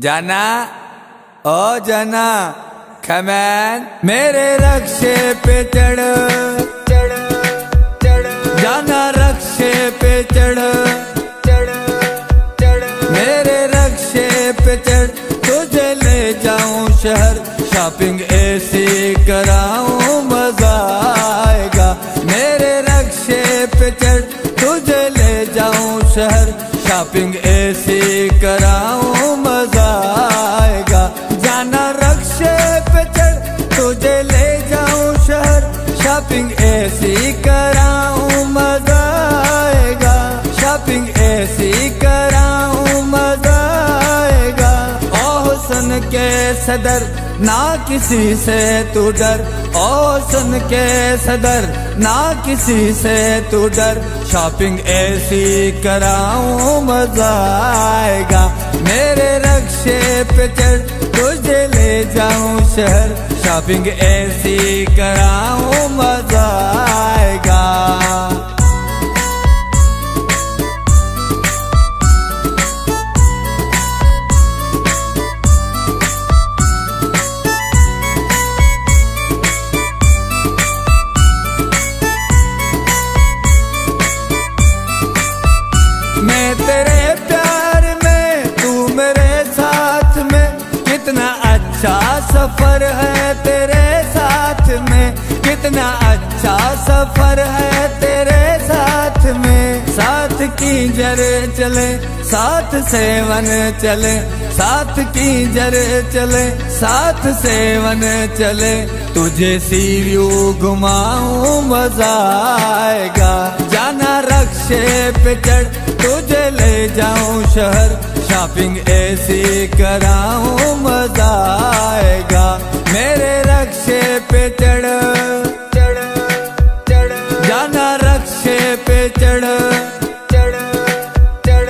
जाना ओ जाना खमैन मेरे रक्शे पे चढ़ चढ़ चढ़ जाना रक्शे पे चढ़ चढ़ चढ़ मेरे रक्शे पे चढ़ तुझे ले जाऊं शहर शॉपिंग ऐसी कराऊं मजा आएगा मेरे रक्शे पे चढ़ तुझे ले जाऊं शहर शॉपिंग ऐसी कराऊं मजा आएगा जाना रक्शे पे चढ़ तुझे ले जाऊं शहर शॉपिंग ऐसी कराऊं मजा आएगा शॉपिंग ऐसी कराऊं मजा आएगा ओ हुस्न के सदर ना किसी से तू डर ओ हुस्न के सदर ना किसी से तू डर शॉपिंग ऐसी कराऊं मजा आएगा मेरे रक्शे पे चढ़ तुझे ले जाऊं शहर शॉपिंग ऐसी कराऊं मजा आएगा। मैं तेरे प्यार में तू मेरे साथ में कितना अच्छा सफर है तेरे साथ में कितना अच्छा सफर है तेरे साथ में साथ की जर चले साथ सेवन चले साथ की जर चले साथ सेवन चले तुझे सीव्यू घुमाऊं मजा आएगा जाना रक्शे पे चढ़ तुझे ले जाऊं शहर शॉपिंग ऐसी कराऊं मजा आएगा मेरे रक्शे पे चढ़ चढ़ चढ़ जाना रक्शे पे चढ़ चढ़ चढ़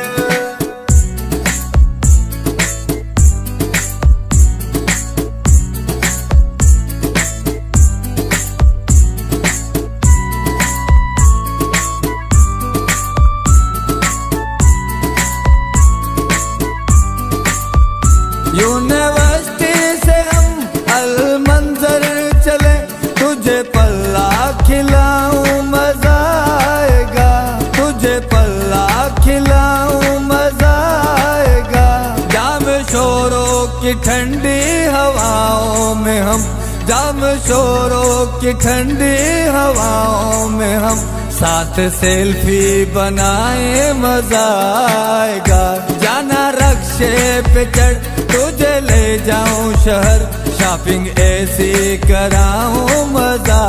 यूनिवर्सिटी से हम अलमंजर चले तुझे पल्ला खिलाऊं मजा आएगा तुझे पल्ला खिलाऊं मजा आएगा जाम शोरों की ठंडी हवाओं में हम जाम शोरों की ठंडी हवाओं में हम साथ सेल्फी बनाए मजा आएगा जाना रक्शे पे चढ़ तुझे ले जाऊं शहर शॉपिंग ऐसी कराऊं मजा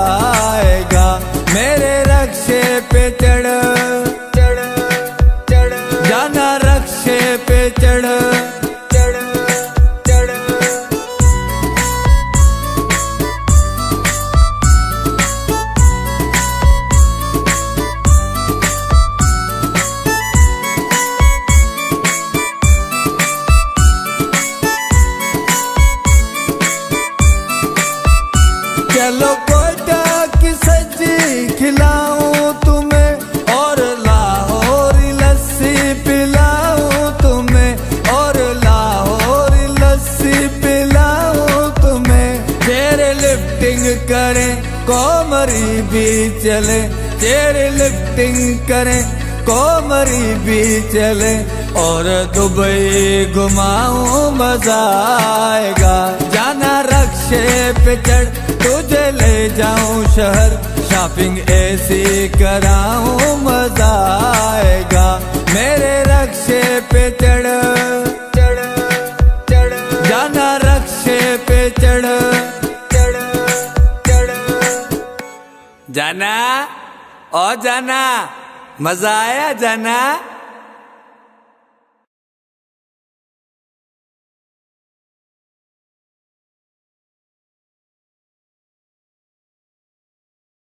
आएगा मेरे रक्शे पे चढ़ चढ़ चढ़ जाना रक्शे पे चढ़ चढ़ चढ़ चलो कोयटा की सब्जी खिलाऊं तुम्हें और लाहौरी लस्सी पिलाऊं तुम्हें और लाहौरी लस्सी पिलाऊं तुम्हें तेरे लिफ्टिंग करें कोमरी भी चले तेरे लिफ्टिंग करें कोमरी भी चले और दुबई घुमाऊं मजा आएगा जाना रक्शे पे चढ़ तुझे ले जाऊं शहर शॉपिंग ऐसी कराऊं मजा आएगा मेरे रक्शे पे चढ़ चढ़ चढ़ जाना रक्शे पे चढ़ चढ़ चढ़ जाना ओ जाना मजा आया जाना।